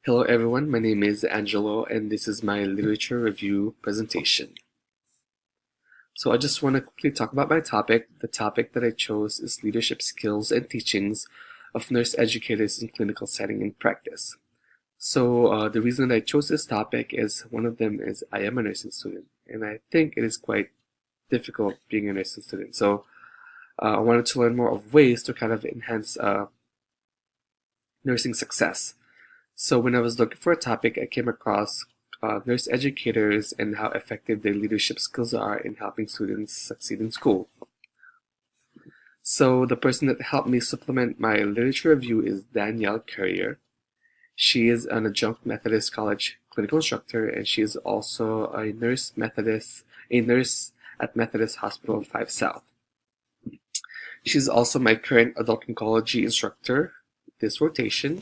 Hello everyone, my name is Angelo and this is my literature review presentation. So I just want to quickly talk about my topic. The topic that I chose is leadership skills and teachings of nurse educators in clinical setting and practice. So the reason that I chose this topic is one of them is I am a nursing student and I think it is quite difficult being a nursing student. So I wanted to learn more of ways to kind of enhance nursing success. So when I was looking for a topic, I came across nurse educators and how effective their leadership skills are in helping students succeed in school. So the person that helped me supplement my literature review is Danielle Currier. She is an adjunct Methodist College clinical instructor, and she is also a nurse at Methodist Hospital 5 South. She's also my current adult oncology instructor this rotation.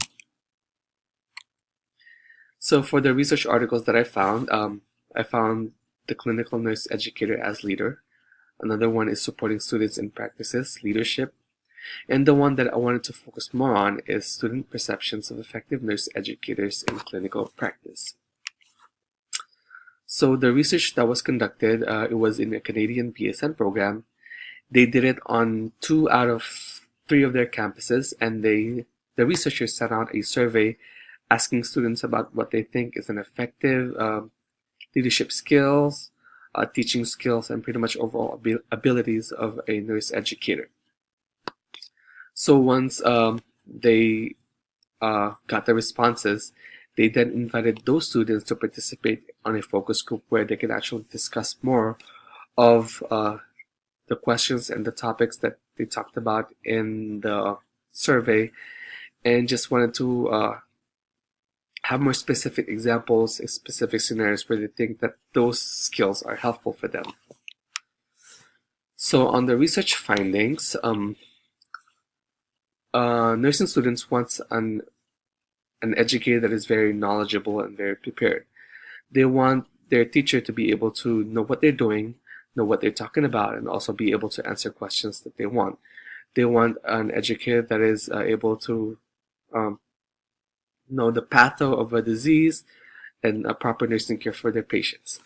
So for the research articles that I found the clinical nurse educator as leader. Another one is supporting students in practices, leadership. And the one that I wanted to focus more on is student perceptions of effective nurse educators in clinical practice. So the research that was conducted, it was in a Canadian BSN program. They did it on 2 out of 3 of their campuses, and the researchers sent out a survey asking students about what they think is an effective leadership skills, teaching skills, and pretty much overall abilities of a nurse educator. So once they got the responses, they then invited those students to participate on a focus group where they can actually discuss more of the questions and the topics that they talked about in the survey, and just wanted to have more specific examples, specific scenarios where they think that those skills are helpful for them. So on the research findings, nursing students want an educator that is very knowledgeable and very prepared. They want their teacher to be able to know what they're doing, know what they're talking about, and also be able to answer questions that they want. They want an educator that is able to know the patho of a disease and a proper nursing care for their patients.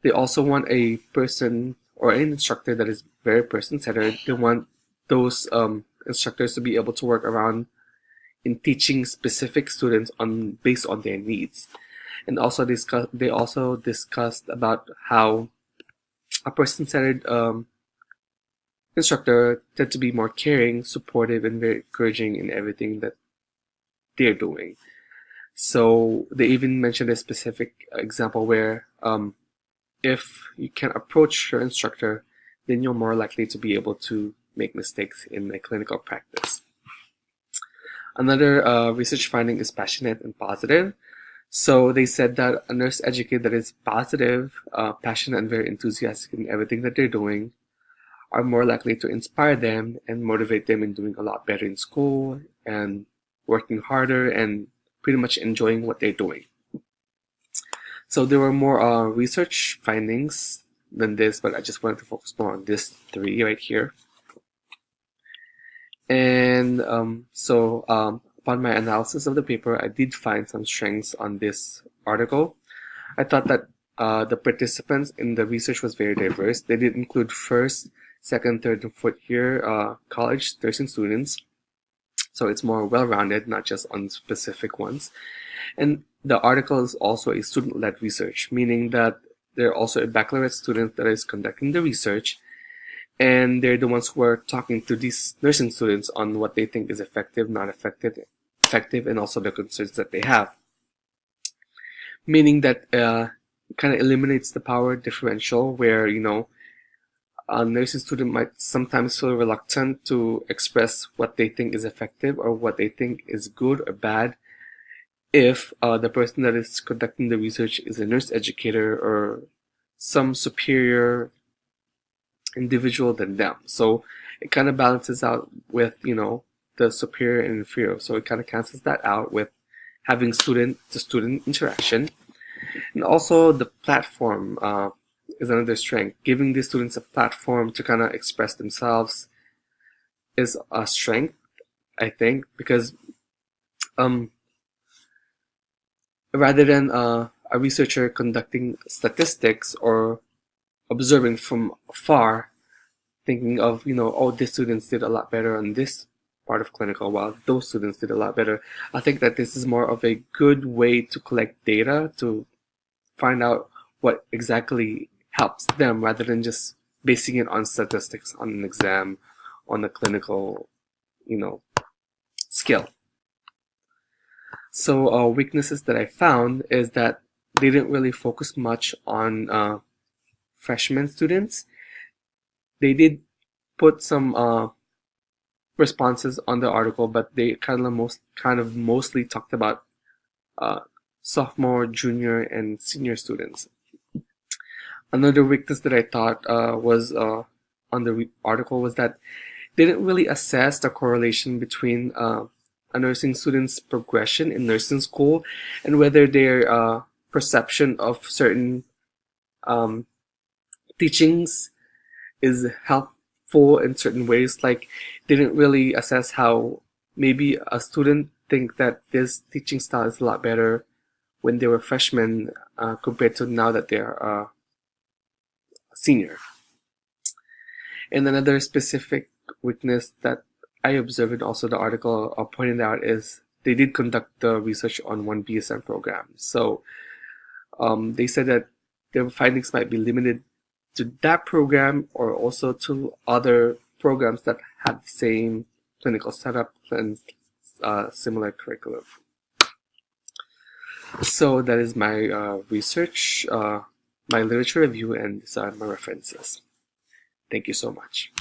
They also want a person or an instructor that is very person-centered. They want those instructors to be able to work around in teaching specific students based on their needs. And also they also discussed about how a person-centered instructor tend to be more caring, supportive, and very encouraging in everything that they're doing. So they even mentioned a specific example where if you can approach your instructor, then you're more likely to be able to make mistakes in a clinical practice. Another research finding is passionate and positive. So they said that a nurse educator that is positive, passionate, and very enthusiastic in everything that they're doing are more likely to inspire them and motivate them in doing a lot better in school and working harder and pretty much enjoying what they're doing. So there were more research findings than this, but I just wanted to focus more on this 3 right here. And upon my analysis of the paper, I did find some strengths on this article. I thought that the participants in the research was very diverse. They did include first, second, third, and fourth year college nursing students. So it's more well-rounded, not just on specific ones. And the article is also a student-led research, meaning that they're also a baccalaureate student that is conducting the research, and they're the ones who are talking to these nursing students on what they think is effective, not effective, and also the concerns that they have. Meaning that it kind of eliminates the power differential where, a nursing student might sometimes feel reluctant to express what they think is effective or what they think is good or bad if the person that is conducting the research is a nurse educator or some superior individual than them. So it kind of balances out with, the superior and inferior. So it kind of cancels that out with having student-to-student interaction. And also the platform is another strength. Giving the students a platform to kind of express themselves is a strength, I think, because rather than a researcher conducting statistics or observing from afar, thinking of, oh, these students did a lot better on this part of clinical while those students did a lot better. I think that this is more of a good way to collect data to find out what exactly helps them rather than just basing it on statistics, on an exam, on a clinical, skill. So weaknesses that I found is that they didn't really focus much on freshman students. They did put some responses on the article, but they kind of mostly talked about uh, sophomore, junior, and senior students. Another weakness that I thought was on the article was that they didn't really assess the correlation between a nursing student's progression in nursing school and whether their perception of certain um, teachings is helpful in certain ways. Like, they didn't really assess how maybe a student think that this teaching style is a lot better when they were freshmen compared to now that they're senior. And another specific weakness that I observed and also the article pointed out is they did conduct the research on one BSN program. So they said that their findings might be limited to that program or also to other programs that have the same clinical setup and similar curriculum. So that is my research, my literature review, and these are my references. Thank you so much.